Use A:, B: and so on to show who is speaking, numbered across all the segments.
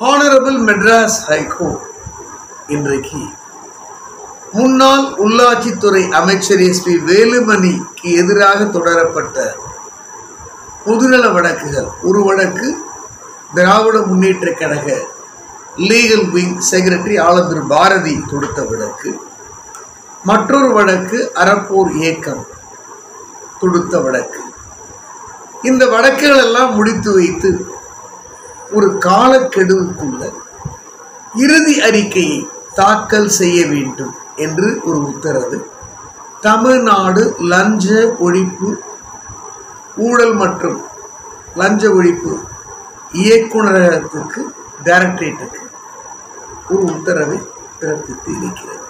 A: Honourable Madras high court இன்றைக்கு முன்னாள் உள்ளாட்சித்துறை அமைச்சர் எஸ்பி வேலுமணிக்கு எதிராக தொடரப்பட்ட பொதுநல வழக்குகள், ஒரு வழக்கு Dravida Munnetra Kazhagam legal wing secretary Alandur Bharathi தொடுத்த வழக்கு, மற்றொரு வழக்கு அறப்போர் இயக்கம் தொடுத்த வழக்கு. இந்த வழக்குகள் எல்லாம் முடித்து வைத்து ஒரு காலக்கெடுவுக்குள்ள இறுதி அறிக்கையை தாக்கல் செய்ய வேண்டும் என்று ஒரு உத்தரவு தமிழ்நாடு லஞ்ச ஒழிப்பு ஊழல் மற்றும் லஞ்ச ஒழிப்பு இயக்குநரகத்துக்கு டைரக்டரேட்டுக்கு ஒரு உத்தரவை பிறப்பித்து இருக்கிறது.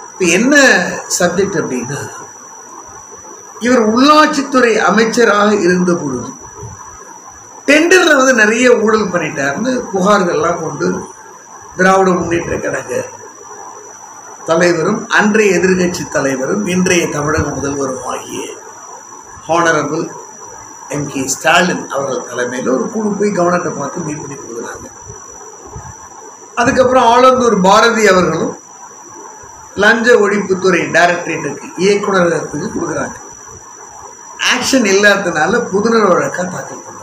A: இப்போ என்ன சப்ஜெக்ட் அப்படின்னா, இவர் உள்ளாட்சித்துறை அமைச்சராக இருந்த பொழுது டெண்டர்ல நிறைய ஊழல் பண்ணிட்டார்னு புகார்கள்லாம் கொண்டு திராவிட முன்னேற்ற கழக தலைவரும் அன்றைய எதிர்கட்சி தலைவரும் இன்றைய தமிழக முதல்வரும் ஆகிய ஹானரபிள் எம்.கே. ஸ்டாலின் அவர்கள் தலைமையில் ஒரு குழு போய் கவர்னரை பார்த்து மீட் பண்ணி கொடுக்குறாங்க. அதுக்கப்புறம் ஆலந்தூர் பாரதி அவர்களும் லஞ்ச ஒழிப்புத்துறை டைரக்டரேட்டுக்கு இயக்குநரகத்துக்கு கொடுக்குறாங்க. ஆக்ஷன் இல்லாததுனால புதுநல வழக்கா தாக்கல் பண்றாங்க.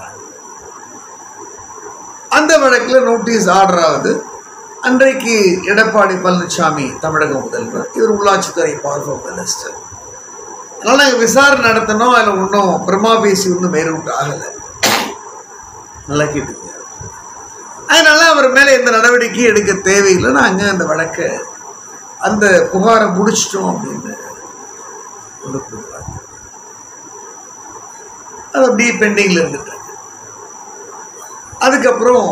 A: அந்த வழக்கில் நோட்டீஸ் ஆர்டர் ஆகுது. அன்றைக்கு எடப்பாடி பழனிசாமி தமிழக முதல்வர், இவர் உள்ளாட்சித்துறை பவர் ஆஃப் மினிஸ்டர். அதனால நாங்கள் விசாரணை நடத்தணும். அதில் ஒன்றும் பிரமா பேசி ஒன்றும் மேற்கொண்டு ஆகலை. நல்லா கேட்டுங்க. அதனால அவர் மேலே எந்த நடவடிக்கையும் எடுக்க தேவையில்லை, நாங்கள் அந்த வழக்கை அந்த புகாரை முடிச்சிட்டோம் அப்படின்னு கொண்டு கொடுக்குறாங்க. அது அப்படியே பெண்டிங்கில் இருந்துட்டு. அதுக்கப்புறம்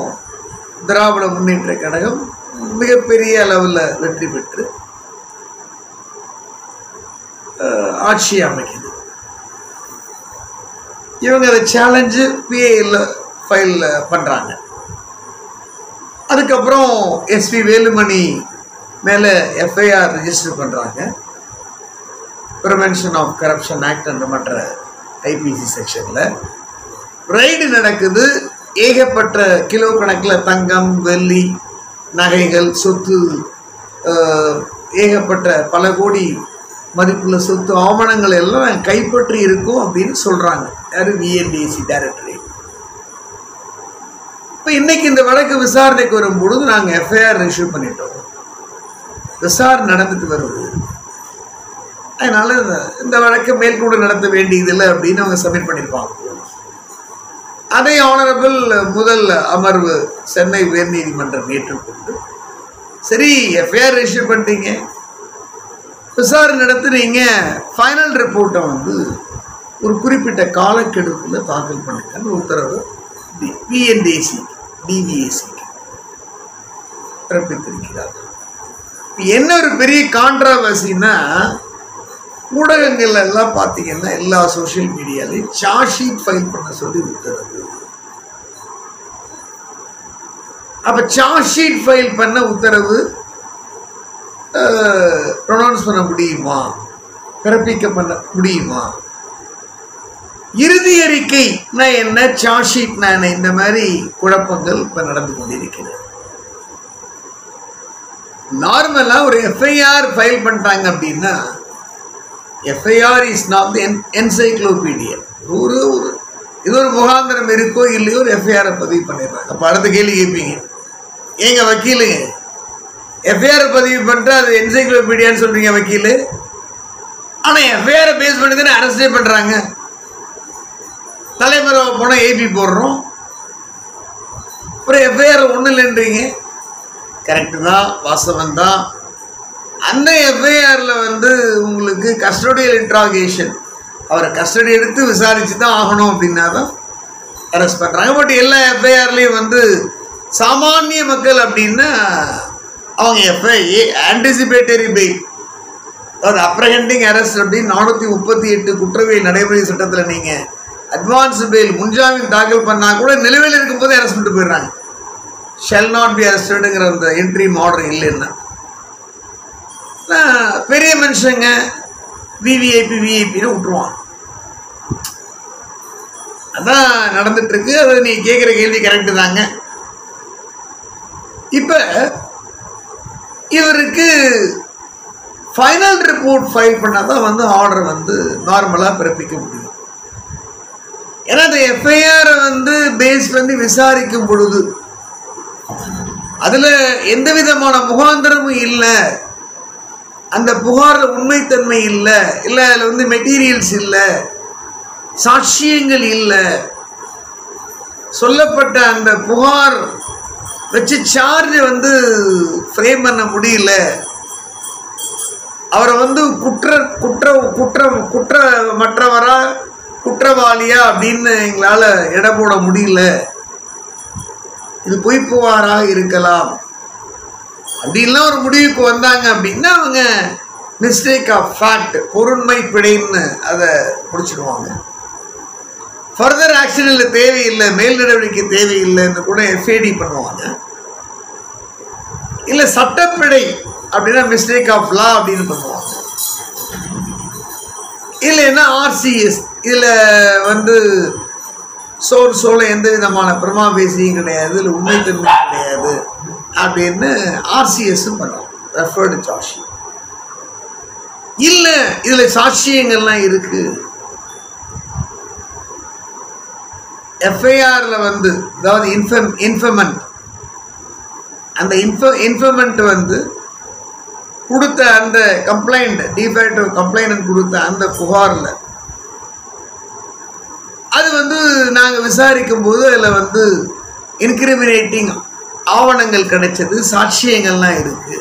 A: திராவிட முன்னேற்ற கழகம் மிகப்பெரிய அளவில் வெற்றி பெற்று ஆட்சி அமைக்குது. இவங்க அதை சேலஞ்சு பிஏல ஃபைல் பண்ணுறாங்க. அதுக்கப்புறம் எஸ்பி வேலுமணி மேலே எஃப்ஐஆர் ரெஜிஸ்டர் பண்ணுறாங்க. ப்ரிவென்ஷன் ஆஃப் கரப்ஷன் ஆக்ட் என்ற மற்ற ஐபிசி செக்ஷனில் ரைடு நடக்குது. ஏகப்பட்ட கிலோ கணக்கில் தங்கம், வெள்ளி, நகைகள், சொத்து, ஏகப்பட்ட பல கோடி மதிப்புள்ள சொத்து ஆவணங்கள் எல்லாம் கைப்பற்றி இருக்கும் அப்படின்னு சொல்கிறாங்க. யார்? விஎன்டிசி டைரக்டரேட். இப்போ இன்னைக்கு இந்த வழக்கு விசாரணைக்கு வரும்பொழுது நாங்கள் எஃப்ஐஆர் இஷ்யூ பண்ணிட்டோம், விசாரணை நடந்துட்டு வருது, அதனால இந்த வழக்கை மேற்கொண்டு நடத்த வேண்டியதில்லை அப்படின்னு அவங்க சப்மிட் பண்ணியிருப்பாங்க. அதை ஆனரபிள் முதல் அமர்வு சென்னை உயர்நீதிமன்றம் ஏற்றுக்கொண்டு, சரி எஃப்ஐஆர் இஷ்யூ பண்ணிட்டீங்க, விசாரணை நடத்துறீங்க, ஃபைனல் ரிப்போர்ட்டை ஒரு குறிப்பிட்ட காலக்கெடுக்குள்ள தாக்கல் பண்ணுங்கன்னு உத்தரவு டிவிஏசிக்கு பிறப்பித்திருக்கிறார்கள். என்ன ஒரு பெரிய கான்ட்ராவர்சின்னா, ஊடகங்கள் எல்லாம் பார்த்தீங்கன்னா எல்லா சோசியல் மீடியாலையும் சார்ஜ் ஷீட் ஃபைல் பண்ண சொல்லி உத்தரவு. அப்போ சார்ஜ் ஷீட் ஃபைல் பண்ண உத்தரவு ப்ரொனவுன்ஸ் பண்ண முடியுமா, பிறப்பிக்க பண்ண முடியுமா? இறுதி அறிக்கை என்ன, சார்ஜ் ஷீட் என்ன, இந்த மாதிரி குழப்பங்கள் இப்போ நடந்து கொண்டிருக்கிறது. நார்மலாக ஒரு எஃப்ஐஆர் ஃபைல் பண்ணிட்டாங்க அப்படின்னா, FIR is not the encyclopedia. இது ஒரு முகாந்திரம் இருக்கோ இல்லையோ ஒரு எஃப்ஐஆரை பதிவு பண்ணிடுறாங்க. அப்போ அடுத்த கேள்வி கேட்பீங்க, ஏங்க வக்கீலுங்க எஃப்ஐஆரை பதிவு பண்ணிட்டு அது என்சைக்ளோபீடியான்னு சொல்றீங்க வக்கீல், ஆனால் எஃப்ஐஆரை பேஸ் பண்ணி தானே அரெஸ்டே பண்ணுறாங்க. தலைமுறை போனால் ஏபி போடுறோம், அப்புறம் எஃப்ஐஆர் ஒன்றும் இல்லைன்றீங்க. கரெக்டு தான், வாஸ்தவம் தான். அந்த எஃப்ஐஆரில் உங்களுக்கு கஸ்டோடியல் இன்ட்ராகேஷன், அவரை கஸ்டடி எடுத்து விசாரித்து தான் ஆகணும் அப்படின்னா தான் அரெஸ்ட் பண்ணுறாங்க. பட் எல்லா எஃப்ஐஆர்லேயும் சாமானிய மக்கள் அப்படின்னா அவங்க எஃப்ஐஏ ஆன்டிசிபேட்டரி பெயில், அதாவது அப்ரஹெண்டிங் அரெஸ்ட் அப்படின்னு 438 குற்றவியல் நடைமுறை சட்டத்தில் நீங்கள் அட்வான்ஸ் பெயில் முன்ஜாமீன் தாக்கல் பண்ணால் கூட நிலுவையில் இருக்கும்போது அரெஸ்ட் பண்ணிட்டு போயிடுறாங்க. ஷெல் நாட் பி அரெஸ்டடுங்கிற அந்த என்ட்ரி ஆர்டர் இல்லைன்னா பெரிய மனுஷங்க விவிஐபின்னு விட்டுருவாங்க. அதான் நடந்துட்டு இருக்கு. அது நீ கேட்குற கேள்வி கரெக்டு தாங்க. இப்போ இவருக்கு ஃபைனல் ரிப்போர்ட் ஃபைல் பண்ணால் தான் வந்து ஆர்டர் வந்து நார்மலாக பிறப்பிக்க முடியும். ஏன்னா அந்த எஃப்ஐஆரை வந்து பேஸ் பண்ணி விசாரிக்கும் பொழுது அதில் எந்த விதமான முகாந்திரமும் இல்லை, அந்த புகாரில் உண்மைத்தன்மை இல்லை, இல்லை அதில் வந்து மெட்டீரியல்ஸ் இல்லை, சாட்சியங்கள் இல்லை, சொல்லப்பட்ட அந்த புகார் வச்சு சார்ஜை வந்து ஃப்ரேம் பண்ண முடியல, அவரை வந்து குற்றமற்றவரா குற்றவாளியா அப்படின்னு எங்களால் எடை போட முடியல, இது பொய் புகாராக இருக்கலாம் அப்படின்லாம் ஒரு முடிவுக்கு வந்தாங்க அப்படின்னா அவங்க மிஸ்டேக் ஆஃப் ஃபேக்ட், பொருண்மை பிழைன்னு அதை முடிச்சிடுவாங்க. ஃபர்தர் ஆக்ஷன் இல்லை, தேவையில்லை, மேல் நடவடிக்கை தேவையில்லைன்னு கூட எஃப்ஐடி பண்ணுவாங்க. இல்லை சட்டப்பிழை அப்படின்னா மிஸ்டேக் ஆஃப் லா அப்படின்னு பண்ணுவாங்க. இல்லைன்னா ஆர்சிஎஸ், இதில் வந்து சோல எந்த விதமான பிரமாபேசியும் கிடையாது, இல்லை உண்மைத்தன்மை கிடையாது அப்படின்னு ஆர்சிஎஸ்ஸும் பண்ணுவாங்க, ரெஃபர்டு சார்ஜ். இல்லை இதில் சாட்சியங்கள்லாம் இருக்கு, எஃப்ஐஆரில் வந்து அதாவது இன்ஃபர்மெண்ட், அந்த இன்ஃபர்மெண்ட் வந்து கொடுத்த அந்த கம்ப்ளைண்ட், டிஃபேக்டிவ் கம்ப்ளைண்ட் கொடுத்த அந்த புகாரில் அது வந்து நாங்கள் விசாரிக்கும் போது அதில் வந்து இன்கிரிமினேட்டிங் ஆவணங்கள் கிடைச்சது, சாட்சியங்கள்லாம் இருக்குது.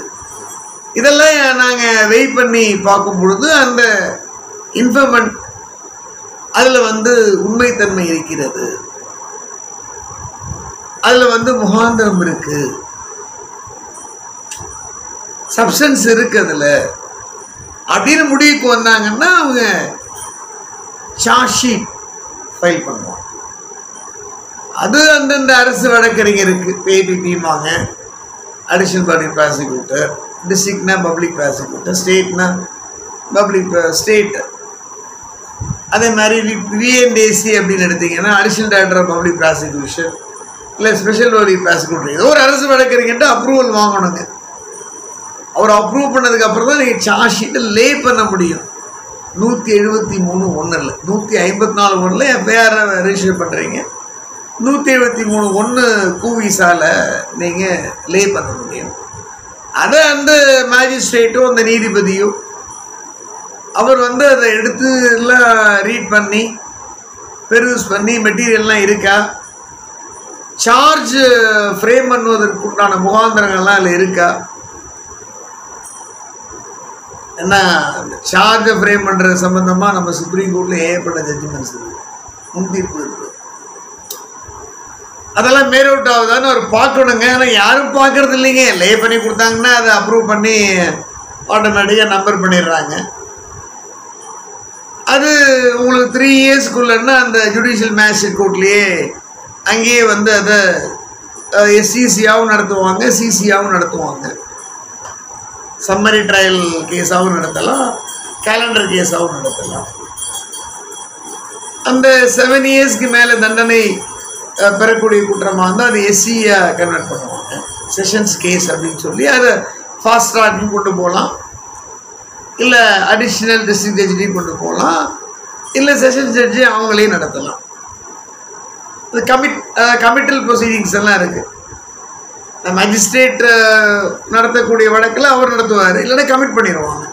A: இதெல்லாம் நாங்கள் வெயிட் பண்ணி பார்க்கும் பொழுது அந்த இன்ஃபர்மெண்ட் அதில் வந்து உண்மைத்தன்மை இருக்கிறது, அதில் வந்து முகாந்திரம் இருக்கு, சப்ஸ்டன்ஸ் இருக்கு அதில் அப்படின்னு முடிவுக்கு வந்தாங்கன்னா அவங்க சார்ஜ் ஷீட் ஃபைல் பண்ணுவாங்க. அது அந்தந்த அரசு வழக்கறிஞருக்கு பேபிபிமாங்க, அடிஷனல் பப்ளிக் ப்ராசிக்யூட்டர், டிஸ்ட்ரிக்ட்னா பப்ளிக் ப்ராசிக்யூட்டர், ஸ்டேட்னா பப்ளிக் ஸ்டேட், அதே மாதிரி விஎன்டிசி அப்படின்னு எடுத்தீங்கன்னா additional director of public prosecution, இல்லை ஸ்பெஷல் பப்ளிக் ப்ராசிக்யூட்டர், ஏதோ ஒரு அரசு வழக்கறிஞர்கிட்ட அப்ரூவல் வாங்கணுங்க. அவர் அப்ரூவ் பண்ணதுக்கு அப்புறம் தான் நீங்கள் சார்ஜ் ஷீட்டை லே பண்ண முடியும். 173(1) 154(1) எஃப்ஐஆர் ரெஜிஸ்டர் பண்ணுறீங்க, 173(1) கூவிசால நீங்கள் லே பண்ண முடியும். அதை அந்த மேஜிஸ்ட்ரேட்டோ அந்த நீதிபதியோ அவர் வந்து அதை எடுத்து எல்லாம் ரீட் பண்ணி பெருஸ் பண்ணி மெட்டீரியல்லாம் இருக்கா, சார்ஜ் ஃப்ரேம் பண்ணுவதற்கு உண்டான முகாந்திரங்கள்லாம் அதில் இருக்கா, ஏன்னா சார்ஜை ஃப்ரேம் பண்ணுறது சம்மந்தமாக நம்ம சுப்ரீம் கோர்ட்டில் ஏற்பட்ட ஜட்ஜ்மெண்ட்ஸ் இருக்குது, முன்தீர்ப்பு இருக்குது, அதெல்லாம் மேல் அவுட் ஆகுதான்னு அவர் பார்க்கணுங்க. ஆனால் யாரும் பார்க்கறது இல்லைங்க. லே பண்ணி கொடுத்தாங்கன்னா அதை அப்ரூவ் பண்ணி ஆட்டோமேட்டிக்காக நம்பர் பண்ணிடுறாங்க. அது உங்களுக்கு 3 இயர்ஸ்க்குள்ளன்னா அந்த ஜுடிஷியல் மேஜிஸ்ட்ரேட் கோர்ட்லேயே அங்கேயே வந்து அதை எஸ்சிசியாகவும் நடத்துவாங்க, சிசியாகவும் நடத்துவாங்க, சம்மரி ட்ரையல் கேஸாகவும் நடத்தலாம், கேலண்டர் கேஸாகவும் நடத்தலாம். அந்த 7 இயர்ஸ்க்கு மேலே தண்டனை பெறக்கூடிய குற்றமாக இருந்தால் அது எஸ்சியாக கன்வெர்ட் பண்ணுவாங்க, செஷன்ஸ் கேஸ் அப்படின்னு சொல்லி அதை ஃபாஸ்ட் ட்ராக்னு கொண்டு போகலாம், இல்லை அடிஷ்னல் டிஸ்ட்ரிக்ட் ஜட்ஜினையும் கொண்டு போகலாம், இல்லை செஷன்ஸ் ஜட்ஜி அவங்களையும் நடத்தலாம். இது கமிட்டல் ப்ரொசீடிங்ஸ் எல்லாம் இருக்குது. மேஜிஸ்ட்ரேட் நடத்தக்கூடிய வழக்கில் அவர் நடத்துவார், இல்லைன்னா கமிட் பண்ணிடுவாங்க.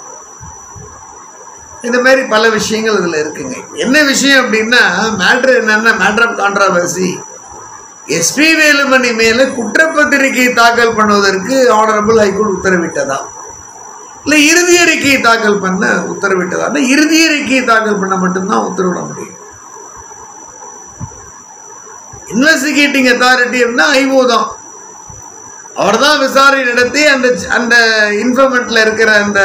A: இந்த மாதிரி பல விஷயங்கள் இதில் இருக்குங்க. என்ன விஷயம் அப்படின்னா மேட்ரு என்னென்னா, matter of controversy S P Velumani மேலே குற்றப்பத்திரிகை தாக்கல் பண்ணுவதற்கு ஆனரபிள் ஹைகோர்ட் உத்தரவிட்டதா, இல்லை இறுதி அறிக்கையை தாக்கல் பண்ண உத்தரவிட்டதா? இறுதி அறிக்கையை தாக்கல் பண்ண மட்டும்தான் உத்தரவிட முடியும். இன்வெஸ்டிகேட்டிங் அத்தாரிட்டி அப்படின்னா ஐஓ தான், அவர் தான் விசாரணை நடத்தி அந்த அந்த இன்ஃபர்மெண்ட்டில் இருக்கிற அந்த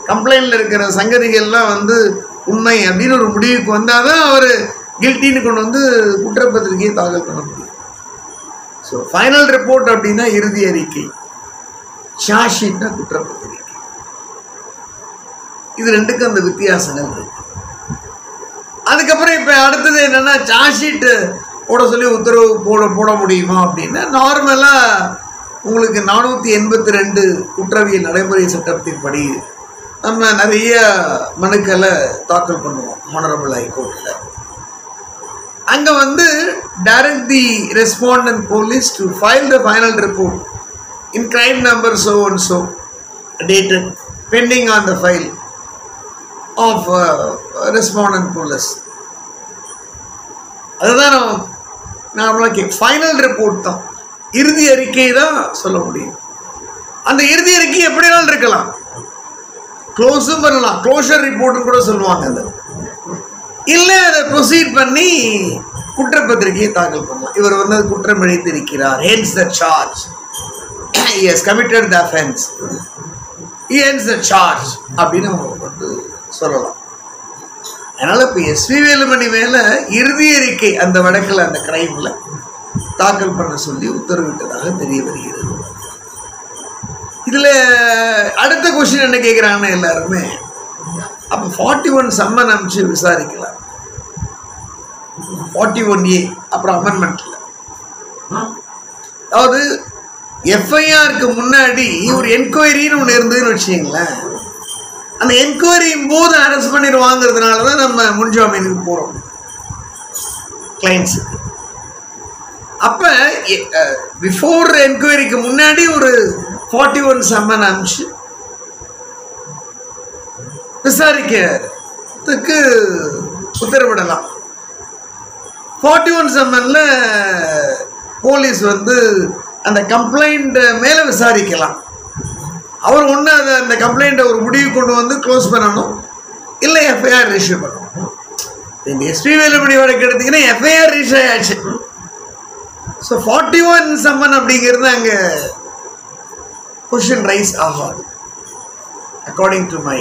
A: கம்ப்ளைண்டில் இருக்கிற சங்கதிகள்லாம் வந்து உண்மை அப்படின்னு ஒரு முடிவுக்கு வந்தால் தான் அவர் கில்ட்டின்னு கொண்டு வந்து குற்றப்பத்திரிகையை தாக்கல் பண்ண முடியும். ஸோ ஃபைனல் ரிப்போர்ட் அப்படின்னா இறுதி அறிக்கை, சார்ஜ் ஷீட்னா குற்றப்பத்திரிகை. இது ரெண்டுக்கும் அந்த வித்தியாசங்கள் இருக்கு. அதுக்கப்புறம் இப்போ அடுத்தது என்னென்னா, சார்ஜ் ஷீட்டு போட சொல்லி உத்தரவு போட முடியுமா அப்படின்னா, நார்மலாக உங்களுக்கு 482 குற்றவியல் நடைமுறை சட்டத்தின்படி நம்ம நிறைய மனுக்களை தாக்கல் பண்ணுவோம் ஹானரபிள் ஹைகோர்ட்டில். அங்கே வந்து direct the respondent police to file the final report in crime number so and so dated pending on the file of respondent police. அதுதான் நார்மலாக ஃபைனல் ரிப்போர்ட் தான், இறுதி அறிக்கை தான் சொல்ல முடியும். அந்த இறுதி அறிக்கை எப்படினாலும் இருக்கலாம், க்ளோஸும் பண்ணலாம், க்ளோஷர் ரிப்போர்ட்னு கூட சொல்லுவாங்க. அது இல்லை அதை ப்ரொசீட் பண்ணி குற்றப்பத்திரிகையை தாக்கல் பண்ணலாம். இவர் வந்து குற்றம் இழைத்திருக்கிறார், hence the charge, he has committed the offense, he ends the charge அப்படின்னு வந்து சொல்லலாம். அதனால் இப்போ எஸ்வி வேலுமணி மேலே இறுதி அறிக்கை அந்த வழக்கில் அந்த கிரைமில் தாக்கல் பண்ண சொல்லி உத்தரவிட்டதாக தெரிய வருகிறது. இதில் அடுத்த கொஸ்டின் என்ன கேட்குறாங்கன்னா எல்லாருமே, அப்போ 41 சம்மன் அனுப்பிச்சு விசாரிக்கலாம், 41A அப்புறம் அமெண்ட்மெண்ட்டில், அதாவது எஃப்ஐஆருக்கு முன்னாடி ஒரு என்கொயரின்னு ஒன்று இருந்ததுன்னு வச்சுங்களேன், அந்த என்கொயரியும் போது அரெஸ்ட் பண்ணிடுவாங்கிறதுனால தான் நம்ம முன்ஜாமீனுக்கு போகிறோம் கிளைண்ட்ஸுக்கு. அப்போ பிஃபோர் என்கொயரிக்கு முன்னாடி ஒரு 41 சம்மன் அனுப்பிச்சு விசாரிக்கிறதுக்கு உத்தரவிடலாம். 41 சம்மனில் போலீஸ் வந்து அந்த கம்ப்ளைண்ட் மேலே விசாரிக்கலாம். அவர் ஒன்று அதை அந்த கம்ப்ளைண்ட்டை ஒரு முடிவு கொண்டு வந்து க்ளோஸ் பண்ணணும், இல்லை எஃப்ஐஆர் ரிஜிஸ்டர் பண்ணணும். இந்த எஸ்பி வேலுமணி வழக்கு எடுத்திங்கன்னா எஃப்ஐஆர் ரிஜிஸ்டர் ஆச்சு. ஸோ 41 சம்மன் அப்படிங்கிறது அங்கே கொஸ்டின் ரைஸ் ஆகாது according to my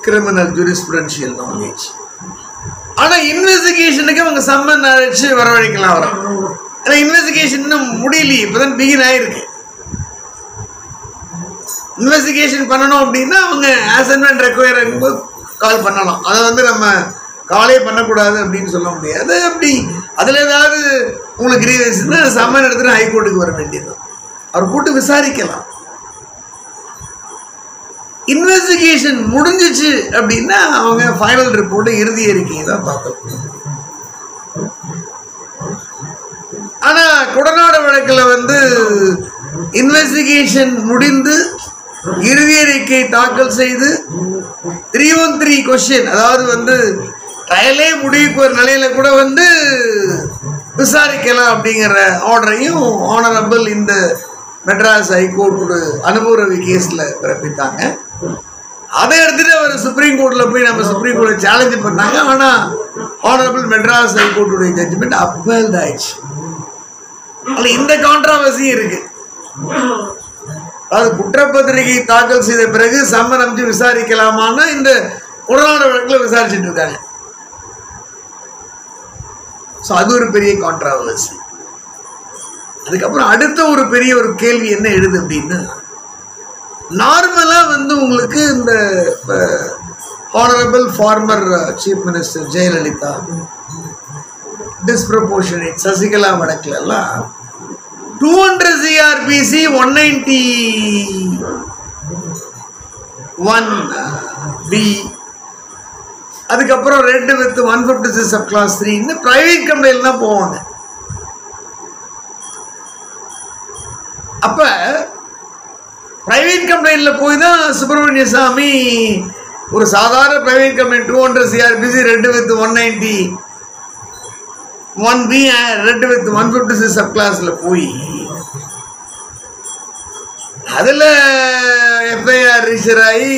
A: criminal jurisprudential knowledge. ஆனால் இன்வெஸ்டிகேஷனுக்கு அவங்க சம்மன் அழைச்சி வரவழைக்கலாம் வரும். ஏன்னா இன்வெஸ்டிகேஷன் இன்னும் முடியலையே, இப்போதான் பிகின் ஆயிருக்கு. இன்வெஸ்டிகேஷன் பண்ணணும் அப்படின்னா அவங்க ஆஸ் அண்ட் வென் ரெக்வயர் ஆகும்போது கால் பண்ணலாம். அதை வந்து நம்ம காலே பண்ணக்கூடாது அப்படின்னு சொல்ல முடியாது. அப்படி அதில் ஏதாவது உங்களுக்கு கிரீவன்ஸ்னா சம்மன் எடுத்துட்டு ஹைகோர்ட்டுக்கு வர வேண்டியது, அவர் கூட்டு விசாரிக்கலாம். இன்வெஸ்டிகேஷன் முடிஞ்சிச்சு அப்படின்னா அவங்க ஃபைனல் ரிப்போர்ட்டை இறுதி அறிக்கையை தான் தாக்கல் பண்ணுவாங்க. ஆனால் கொடநாடு வழக்கில் வந்து இன்வெஸ்டிகேஷன் முடிந்து இறுதி அறிக்கை தாக்கல் செய்து 313 கொஸ்டின், அதாவது வந்து ட்ரையலே முடிவுக்கு ஒரு நிலையில கூட வந்து விசாரிக்கலாம் அப்படிங்கிற ஆர்டரையும் ஆனரபிள் இந்த மெட்ராஸ் ஹைகோர்ட் ஒரு அனுபவ கேஸில் பிறப்பித்தாங்க. அதை எடுத்துட்டு அவர் சுப்ரீம் கோர்ட்டில் போய் நம்ம சுப்ரீம் கோர்ட்டில் சேலஞ்சு பண்ணாங்க. ஆனால் ஆனரபிள் மெட்ராஸ் ஹைகோர்ட்டுடைய ஜட்ஜ்மெண்ட் அப்பீல்ட் ஆயிடுச்சு. அதில் இந்த கான்ட்ராவர்சியும் இருக்கு. அதாவது குற்றப்பத்திரிகை தாக்கல் செய்த பிறகு சம்மன் அனுப்பிச்சு விசாரிக்கலாமான்னா இந்த கொடநாடு வழக்கில் விசாரிச்சுட்டு இருக்காங்க. ஸோ அது ஒரு பெரிய கான்ட்ராவர்சி. அதுக்கப்புறம் அடுத்த ஒரு பெரிய ஒரு கேள்வி என்ன எழுது அப்படின்னா, நார்மலாக வந்து உங்களுக்கு இந்த honourable farmer chief minister Jayalalithaa, disproportionate Sasikala வழக்கில் எல்லாம் 200 CRPC 191B, அதுக்கப்புறம் 2 with 156 சப் கிளாஸ் 3 இந்த பிரைவேட் கம்பெனியில் தான் போவாங்க. அப்போ பிரைவேட் கம்பெனியில் போய் தான் சுப்பிரமணிய சாமி ஒரு சாதாரண private company 200 CRPC 2 with 191B 2 with 156 sub கிளாஸில் போய் அதில் எஃப்ஐஆர் ரிஜிஸ்டர் ஆகி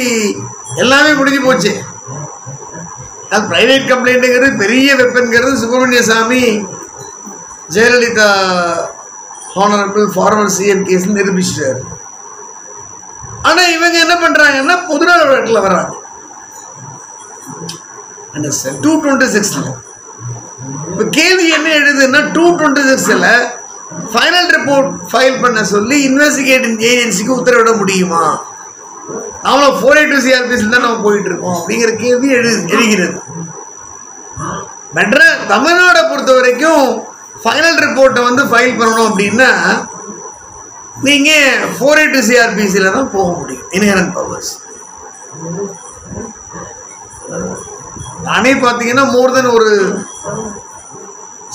A: எல்லாமே முடிஞ்சு போச்சு. அது பிரைவேட் கம்ப்ளைண்ட்டுங்கிறது பெரிய வெப்பன்கிறது Subramania Swamy Jayalalithaa honourable former CM case நிரூபிச்சிட்டாரு. ஆனால் இவங்க என்ன பண்ணுறாங்கன்னா பொதுநல வழக்கில் வர்றாங்க அந்த 226. இப்போ கேள்வி என்ன எழுதுன்னா 226ல் ஃபைனல் ரிப்போர்ட் ஃபைல் பண்ண சொல்லி இன்வெஸ்டிகேட்டிங் ஏஜென்சிக்கு உத்தரவிட முடியுமா? நாமளும் 482 CRPC தான் நம்ம போயிட்டு இருக்கோம் அப்படிங்கிற கேள்வி எழுகிறது. தமிழ்நாடை பொறுத்த வரைக்கும் ஃபைனல் ரிப்போர்ட்டை வந்து ஃபைல் பண்ணணும் அப்படின்னா நீங்கள் 482 சிஆர்பிசியில் தான் போக முடியும். இன்ஹெரண்ட் பவர்ஸ் நானே பார்த்தீங்கன்னா மோர் தென் ஒரு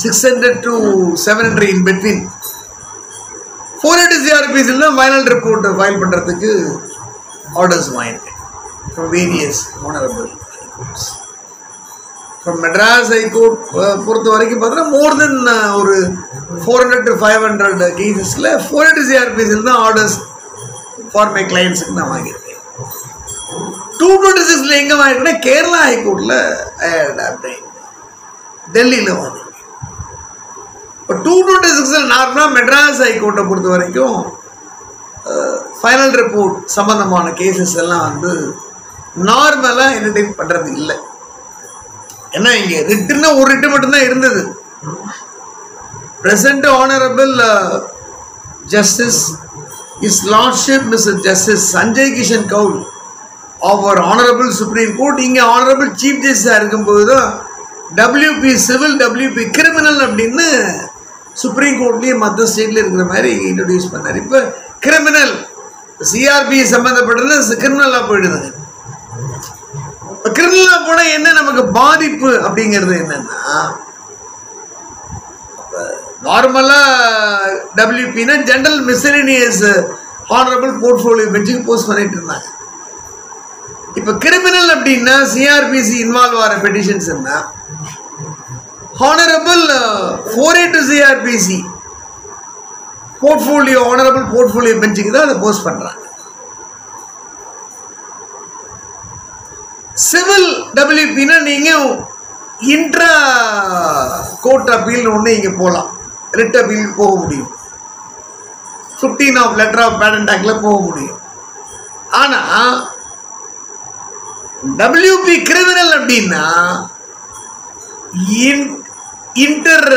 A: 600 to 700 இன் பிட்வீன் 482 சிஆர்பிசியில் தான் ஃபைனல் ரிப்போர்ட் ஃபைல் பண்ணுறதுக்கு ஆர்டர்ஸ் வாங்கியிருக்கேன் from various honourable high courts. From Madras high court பொறுத்த வரைக்கும் பார்த்தீங்கன்னா மோர் தென் ஒரு 400 to 500 கேசஸில் 482 சிஆர்பிசியில் தான் ஆர்டர்ஸ் ஃபார் மை கிளைண்ட்ஸுக்கு நான் வாங்கியிருக்கேன். 226 எங்கே வாங்கியிருக்கேன்னா கேரளா ஹைகோர்ட்டில் டெல்லியில் வாங்கியிருக்கேன். இப்போ 226 நார்மலாக மெட்ராஸ் ஹைகோர்ட்டை பொறுத்த வரைக்கும் ஃபைனல் ரிப்போர்ட் சம்பந்தமான கேசஸ் எல்லாம் வந்து நார்மலாக என்டர்டெயின் பண்ணுறது இல்லை. ஏன்னா இங்கே ரிட்டுன்னா ஒரு ரிட்டு மட்டும்தான் இருந்தது. Present honourable justice is lordship mister justice Sanjay Kishan Kaul அவர் ஆனரபிள் சுப்ரீம் கோர்ட் இங்கே ஆனரபிள் சீஃப் ஜஸ்டிஸாக இருக்கும்போது தான் WP சிவில் WP கிரிமினல் அப்படின்னு சுப்ரீம் கோர்ட்லேயே மற்ற ஸ்டேட்டில் இருக்கிற மாதிரி இன்ட்ரடியூஸ் பண்ணார். இப்போ கிரிமினல் சிஆர்பி சம்மந்தப்பட்டது கிரிமினலாக போயிடுதுங்க. இப்போ கிரிமினலாக போனால் என்ன நமக்கு பாதிப்பு அப்படிங்கிறது என்னன்னா, நார்மலாக WPனா ஜென்ரல் மிஸ்செலேனியஸ் ஹானரபிள் போர்ட்ஃபோலியோ பெஞ்சுக்கு போஸ்ட் பண்ணிட்டு இருந்தாங்க. இப்போ கிரிமினல் அப்படின்னா சிஆர்பிசி இன்வால்வ் ஆகிற பெட்டிஷன்ஸ் என்ன honourable 482 CrPC portfolio honourable portfolio பெஞ்சுக்கு தான் அதை போஸ்ட் பண்ணுறாங்க. சிவில் WPனா நீங்கள் இன்ட்ரா கோர்ட் அப்பீல்னு ஒன்று இங்கே போகலாம், ரிட் அப்பீலுக்கு போக முடியும், 15 ஆஃப் லெட்டர் ஆஃப் பேட்டன்ட் ஆக்டில் போக முடியும். ஆனால் WP கிரிமினல் அப்படின்னா இன்டர்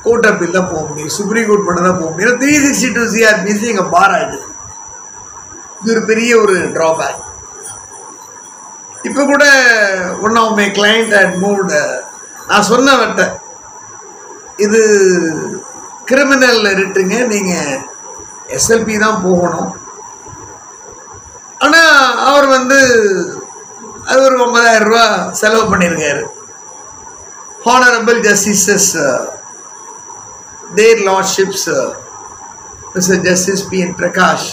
A: கோர்ட் அப்பீல் தான் போக முடியும், சுப்ரீம் கோர்ட் மட்டும் தான் போக முடியும். 362 சிஆர்பிசி இங்கே பார் ஆகிடுது. இது ஒரு பெரிய ஒரு ட்ராபேக். இப்போ கூட one of my client at mood நான் சொன்னவர்கிட்ட இது கிரிமினல் ரிட்டுங்க, நீங்கள் SLP தான் போகணும். ஆனால் அவர் வந்து அது ஒரு 9,000 ரூபா செலவு பண்ணியிருக்காரு. Honourable justices their lordships mister justice PN Prakash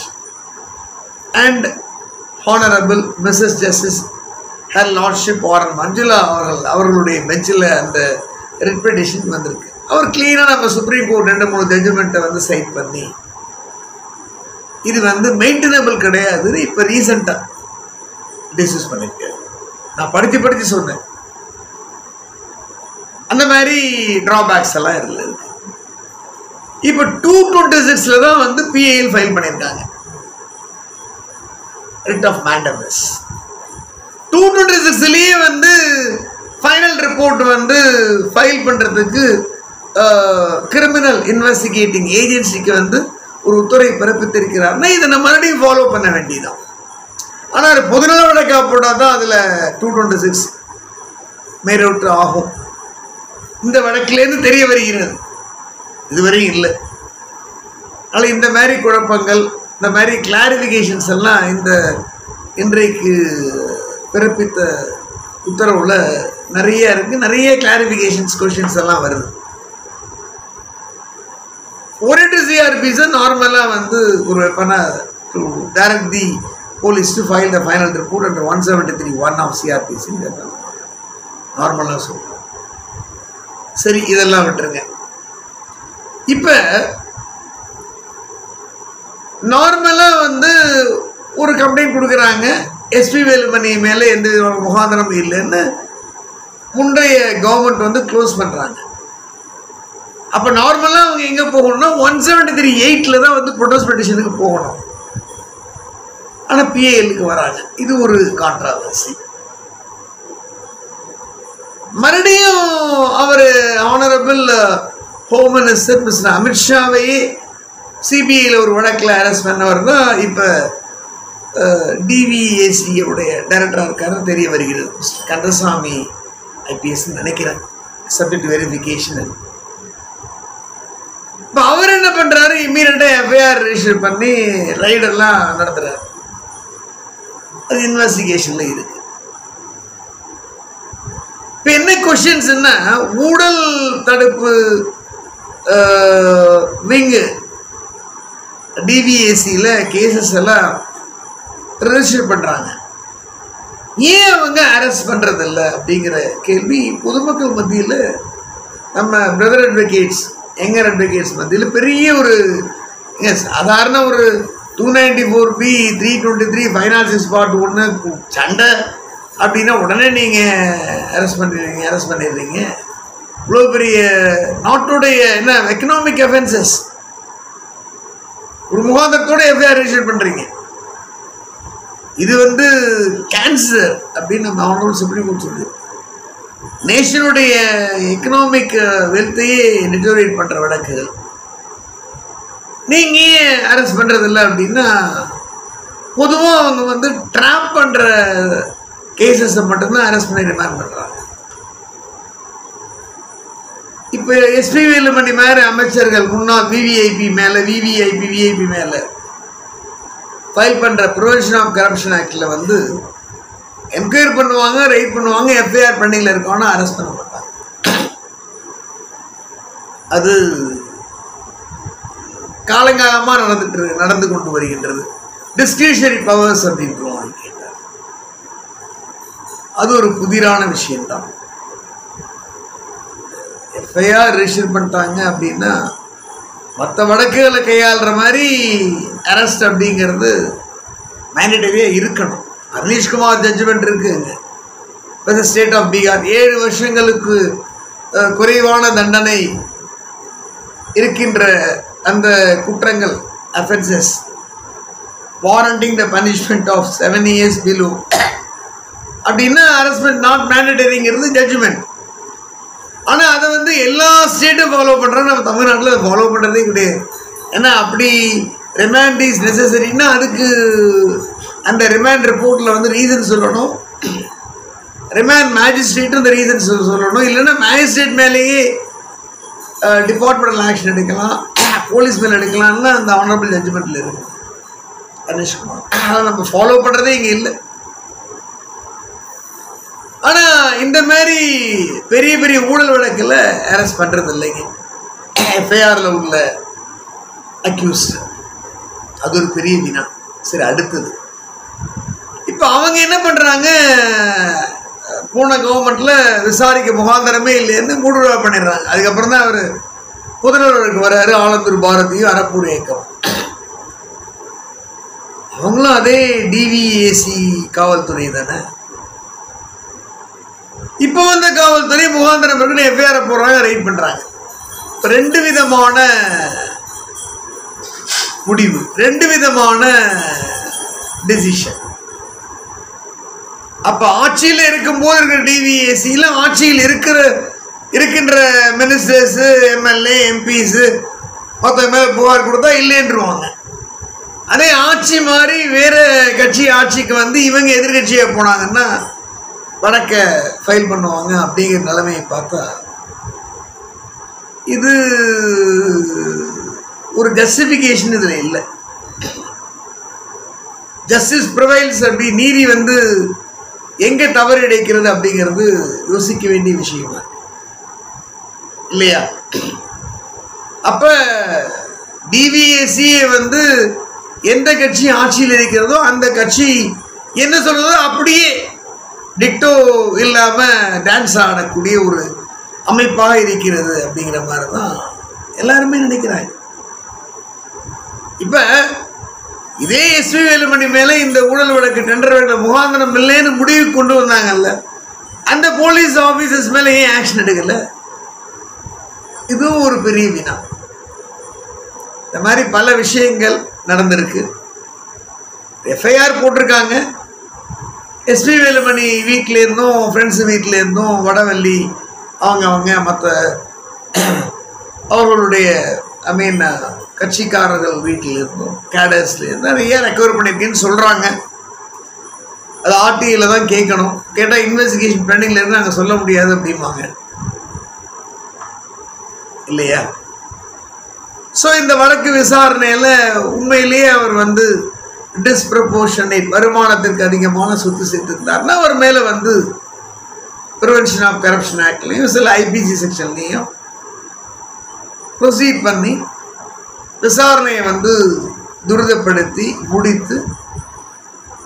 A: and honourable missus justice her lordship R Manjula அவர்களுடைய பெஞ்சில் அந்த ரிட் பெட்டிஷன் வந்திருக்கு. அவர் கிளீனாக நம்ம சுப்ரீம் கோர்ட் 2-3 ஜட்ஜ்மெண்ட்டை வந்து சைட் பண்ணி இது வந்து மெயின்டெனபிள் கிடையாதுன்னு இப்போ ரீசெண்டாக டிஸ்கஸ் பண்ணியிருக்காரு. நான் படித்து சொன்னேன். அந்த மாதிரி ட்ராபேக்ஸ் எல்லாம் இருந்தது. இப்போ 226 தான் வந்து PIL ஃபைல் பண்ணியிருக்காங்க, ரிட் ஆஃப் மேண்டமஸ். 226 வந்து ஃபைனல் ரிப்போர்ட் வந்து ஃபைல் பண்ணுறதுக்கு கிரிமினல் இன்வெஸ்டிகேட்டிங் ஏஜென்சிக்கு வந்து ஒரு உத்தரவை பிறப்பித்திருக்கிறார்னா இதை நம்ம மறுபடியும் ஃபாலோ பண்ண வேண்டியதான். ஆனால் அது பொதுநல வழக்காக போட்டால் தான் அதில் 226 மேலோட்டு ஆகும். இந்த வழக்கிலேருந்து தெரிய வருகிறது, இதுவரையும் இல்லை. அதனால் இந்த மாதிரி குழப்பங்கள், இந்த மாதிரி கிளாரிஃபிகேஷன்ஸ் எல்லாம் இந்த இன்றைக்கு பிறப்பித்த உத்தரவில் நிறைய இருக்குது. நிறைய கிளாரிஃபிகேஷன்ஸ் கொஷின்ஸ் எல்லாம் வருது. 482 சிஆர்பிஸை நார்மலாக வந்து ஒரு வெப்பனாக to direct the police to file the final report under 173(1) of சிஆர்பிசின்னு நார்மலாக சொல்லுவோம். சரி, இதெல்லாம் விட்டுருங்க. இப்போ நார்மலாக வந்து ஒரு கம்ப்ளைண்ட் கொடுக்குறாங்க, எஸ்பி வேலுமணி மேலே எந்த விதமான முகாந்திரம் இல்லைன்னு முந்தைய கவர்மெண்ட் வந்து க்ளோஸ் பண்ணுறாங்க. அப்போ நார்மலாக அவங்க எங்கே போகணும்னா 173(8) தான் வந்து ப்ரொடெஸ்ட் பெட்டிஷனுக்கு போகணும். ஆனால் PILக்கு வராங்க. இது ஒரு கான்ட்ராவர்சி. மறுபடியும் அவர் ஆனரபிள் ஹோம் மினிஸ்டர் மிஸ்டர் அமித்ஷாவையே சிபிஐயில் ஒரு வழக்கில் அரெஸ்ட் பண்ணவர் தான் இப்போ DVACயோடைய டைரக்டராக இருக்காருன்னு தெரிய வருகிறது. கந்தசாமி IPS நினைக்கிறேன், சப்ஜெக்ட் வெரிஃபிகேஷன். இப்போ அவர் என்ன பண்ணுறாரு, இம்மீடியட்டாக எஃப்ஐஆர் ரெஜிஸ்டர் பண்ணி ரைடெல்லாம் நடத்துகிறார். அது இன்வெஸ்டிகேஷனில் இருக்கு. இப்போ என்ன கொஸ்டின்ஸ்ன்னா, ஊழல் தடுப்பு விங்கு டிவிஏசியில் கேசஸ் எல்லாம் ரெஜிஸ்டர் பண்ணுறாங்க. ஏன் அவங்க அரெஸ்ட் பண்ணுறதில்ல அப்படிங்கிற கேள்வி பொதுமக்கள் மத்தியில், நம்ம பிரதர் அட்வொகேட்ஸ், யங்கர் அட்வொகேட்ஸ் மத்தியில் பெரிய ஒரு சாதாரண ஒரு 294B 323 ஃபைனான்சியஸ் பார்ட் 1 சண்டை அப்படின்னா உடனே நீங்கள் அரெஸ்ட் பண்ணிடுறீங்க. இவ்வளோ பெரிய நாட்டுடைய என்ன எக்கனாமிக் அஃபென்சஸ் ஒரு முகாந்திரத்தோட எஃப்ஐஆர் ரெஜிஸ்டர் பண்ணுறீங்க. இது கேன்சர் அப்படின்னு நம்ம ஆனரபிள் சுப்ரீம் கோர்ட் சொல்லி நேஷனுடைய எக்கனாமிக் வெல்த்தையே டிட்டோரேட் பண்ணுற வழக்குகள். நீங்கள் ஏன் அரெஸ்ட் பண்ணுறதில்ல அப்படின்னா, பொதுவாக அவங்க ட்ராப் பண்ணுற கேசஸை மட்டும்தான் அரெஸ்ட் பண்ணி ரிமாண்ட் பண்ணுறாங்க. இப்போ எஸ்பி வேலுமணி மாதிரி அமைச்சர்கள் முன்னாள் விவிஐபி மேலே ஃபைல் பண்ணுற ப்ரிவென்ஷன் ஆஃப் கரப்ஷன் ஆக்டில் என்கொயரி பண்ணுவாங்க, ரைட் பண்ணுவாங்க, எஃப்ஐஆர் பண்ணியில் இருக்கவனா அரெஸ்ட் பண்ண மாட்டாங்க. அது காலங்காலமாக நடந்து கொண்டு வருகின்றது. டிஸ்கிரிஷனரி பவர்ஸ் அப்படின்னு கேட்டார். அது ஒரு புதிரான விஷயம்தான். எஃப்ஐஆர் ரெஜிஸ்டர் பண்ணிட்டாங்க அப்படின்னா மற்ற வழக்குகளை கையாளுற மாதிரி அரெஸ்ட் அப்படிங்கிறது மேண்டேட்டரியாக இருக்கணும். அர்னீஷ்குமார் ஜட்ஜ்மெண்ட் இருக்குங்க. இப்போ ஸ்டேட் ஆஃப் பீகார் 7 வருஷங்களுக்கு குறைவான தண்டனை இருக்கின்ற அந்த குற்றங்கள் offences warranting the punishment of 7 years below அப்படின்னா அரெஸ்ட்மெண்ட் நாட் மேண்டேட்டரிங்கிறது ஜட்ஜ்மெண்ட். ஆனால் அதை எல்லா ஸ்டேட்டும் ஃபாலோ பண்ணுறோம். நம்ம தமிழ்நாட்டில் அதை ஃபாலோ பண்ணுறதே கிடையாது. ஏன்னா அப்படி ரிமாண்ட் இஸ் நெசசரின்னா அதுக்கு அந்த ரிமாண்ட் ரிப்போர்ட்டில் ரீசன் சொல்லணும். ரிமாண்ட் மேஜிஸ்ட்ரேட்டும் இந்த ரீசன் சொல்லணும். இல்லைன்னா மேஜிஸ்ட்ரேட் மேலேயே டிபார்ட்மெண்டல் ஆக்ஷன் எடுக்கலாம், போலீஸ் மேலே எடுக்கலாம்னா அந்த ஆனரபிள் ஜட்ஜ்மெண்ட்டில் இருக்கு அர்னீஷ்குமார். அதை நம்ம ஃபாலோ பண்ணுறதே இங்கே இல்லை. ஆனால் இந்த மாதிரி பெரிய பெரிய ஊழல் வழக்கில் அரெஸ்ட் பண்ணுறது இல்லைங்க. எஃப்ஐஆரில் உள்ள அக்யூஸ்ட் அது ஒரு பெரிய வினா. சரி, அடுத்தது இப்போ அவங்க என்ன பண்ணுறாங்க, போன கவர்மெண்ட்டில் விசாரிக்க முகாந்திரமே இல்லைன்னு மூடுவிழா பண்ணிடுறாங்க. அதுக்கப்புறம் தான் அவர் முதல்வருக்கு வர்றாரு, ஆலந்தூர் பாரதியும் அறப்பூர் இயக்கம். அவங்களும் அதே டிவிஏசி காவல்துறை தானே. இப்போ காவல்துறை முகாந்திரம் இருக்குன்னு எஃப்ஐஆர் போடுறாங்க, ரைட் பண்ணுறாங்க. இப்போ 2 விதமான முடிவு, 2 விதமான டிசிஷன். அப்போ ஆட்சியில் இருக்கும்போது இருக்கிற டிவிஏசியில் ஆட்சியில் இருக்கின்ற மினிஸ்டர்ஸு, எம்எல்ஏ, எம்பிஸு மொத்த மேலே புகார் கொடுத்தா இல்லைன்றுவாங்க. அதே ஆட்சி மாதிரி வேறு கட்சி ஆட்சிக்கு இவங்க எதிர்கட்சியாக போனாங்கன்னா வழக்க ஃபைல் பண்ணுவாங்க. அப்படிங்கிற நிலைமையை பார்த்தா இது ஒரு ஜஸ்டிஃபிகேஷன் இதில் இல்லை. ஜஸ்டிஸ் ப்ரிவைல்ஸ் அப்படி நீதி எங்கே தவறு இழைக்கிறது அப்படிங்கிறது யோசிக்க வேண்டிய விஷயமா இல்லையா? அப்போ டிவிஏசியை எந்த கட்சி ஆட்சியில் இருக்கிறதோ அந்த கட்சி என்ன சொல்றதோ அப்படியே டிக்டோ இல்லாமல் டான்ஸ் ஆடக்கூடிய ஒரு அமைப்பாக இருக்கிறது அப்படிங்கிற மாதிரி தான் எல்லாருமே நினைக்கிறாங்க. இப்போ இதே எஸ்பி வேலுமணி மேலே இந்த ஊழல் வழக்கு டெண்டர் வழக்கு முகாந்திரம் இல்லைன்னு முடிவு கொண்டு வந்தாங்கல்ல, அந்த போலீஸ் ஆஃபீஸர்ஸ் மேலே ஏன் ஆக்ஷன் எடுக்கல? இதுவும் ஒரு பெரிய வினா. இந்த மாதிரி பல விஷயங்கள் நடந்திருக்கு. எஃப்ஐஆர் போட்டிருக்காங்க. எஸ்பி வேலுமணி வீட்டிலேருந்தும் ஃப்ரெண்ட்ஸு வீட்டிலேருந்தும் வடவள்ளி அவங்க மற்ற அவர்களுடைய கட்சிக்காரர்கள் வீட்டிலேருந்தும் கேடர்ஸ்லேருந்து நிறைய ரெக்கவர் பண்ணியிருக்கேன்னு சொல்கிறாங்க. அது ஆர்டிஐயில் தான் கேட்கணும். கேட்டால் இன்வெஸ்டிகேஷன் பெண்டிங்லேருந்து நாங்கள் சொல்ல முடியாது அப்படிம்பாங்க இல்லையா? ஸோ இந்த வழக்கு விசாரணையில் உண்மையிலேயே அவர் வந்து டிஸ்ப்ரப்போர்ஷனேட் வருமானத்திற்கு அதிகமான சொத்து சேர்த்துருந்தாருன்னா அவர் மேலே வந்து ப்ரிவென்ஷன் ஆஃப் கரப்ஷன் ஆக்ட்லையும் சில ஐபிசி செக்ஷன்லையும் ப்ரொசீட் பண்ணி விசாரணையை வந்து துரிதப்படுத்தி முடித்து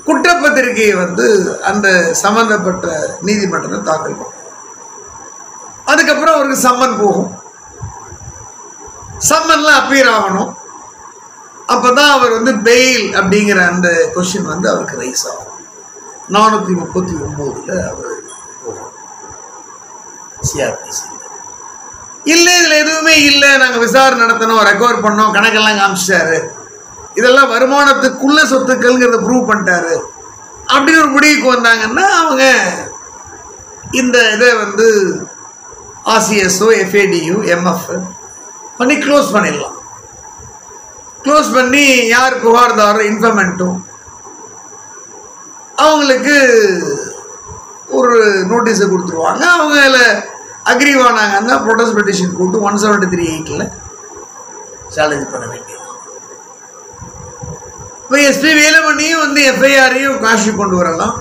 A: குற்றப்பத்திரிகையை வந்து அந்த சம்பந்தப்பட்ட நீதிமன்றத்தில் தாக்கல் பண்ணும். அதுக்கப்புறம் அவருக்கு சம்மன் போகும். சம்மன்ல அப்பீர் ஆகணும். அப்பதான் அவர் வந்து பெயில் அப்படிங்கிற அந்த கொஸ்டின் வந்து அவருக்கு ரைஸ் ஆகும். 439 அவர் போகும் சிஆர்பிசி. இல்லை இதில் எதுவுமே இல்லை, நாங்கள் விசாரணை நடத்தணும், ரெக்கவர் பண்ணோம், கணக்கெல்லாம் காமிச்சிட்டாரு, இதெல்லாம் வருமானத்துக்குள்ள சொத்துக்கள்ங்கிறத ப்ரூவ் பண்ணிட்டாரு அப்படின்னு ஒரு முடிவுக்கு வந்தாங்கன்னா அவங்க இந்த இதை வந்து ஆர்சிஎஸ்ஓ எஃப்ஏடியு எம்எஃப் பண்ணி க்ளோஸ் பண்ணிடலாம். க்ளோஸ் பண்ணி யார் புகார்தாரோ இன்ஃபர்மெண்ட்டும் அவங்களுக்கு ஒரு நோட்டீஸை கொடுத்துருவாங்க. அவங்க அதில் அக்ரிவானாங்கன்னா ப்ரொடெஸ்ட் பெட்டிஷன் போட்டு 173(8) சேலஞ்ச் பண்ண வேண்டியது. இப்போ எஸ்பி வேலுமணியும் வந்து எஃப்ஐஆரையும் காஷி கொண்டு வரலாம்.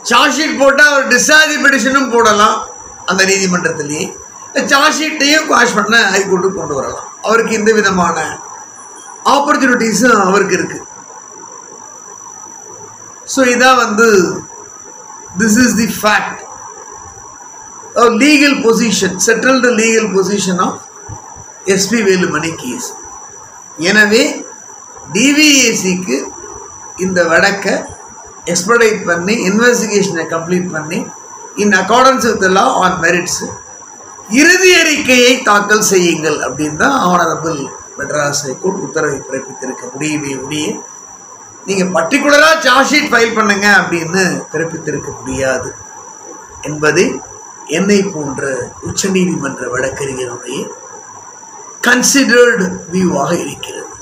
A: சார்ஜ் ஷீட் போட்டால் அவர் டிஸ்சார்ஜ் பெட்டிஷனும் போடலாம் அந்த நீதிமன்றத்திலேயே. சார்ஜ் ஷீட்டையும் காஷ் பண்ண ஹைகோர்ட்டுக்கு கொண்டு வரலாம். அவருக்கு எந்த விதமான ஆப்பர்ச்சுனிட்டிஸும் அவருக்கு இருக்கு. ஸோ இதான் வந்து this is the fact legal position, settled legal position of S P Velumani case. எனவே டிவிஏசிக்கு இந்த வழக்கை எக்ஸ்படைட் பண்ணி இன்வெஸ்டிகேஷனை கம்ப்ளீட் பண்ணி in accordance with law on merits இறுதி அறிக்கையை தாக்கல் செய்யுங்கள் அப்படின்னு தான் ஆனரபிள் மெட்ராஸ் ஹைகோர்ட் உத்தரவை பிறப்பித்திருக்க முடிய நீங்கள் பர்டிகுலராக சார்ஜ் ஷீட் ஃபைல் பண்ணுங்க அப்படின்னு பிறப்பித்திருக்க முடியாது என்பதை என்னை போன்ற உச்சநீதிமன்ற வழக்கறிஞருடைய கன்சிடர்டு வியூவாக இருக்கிறது.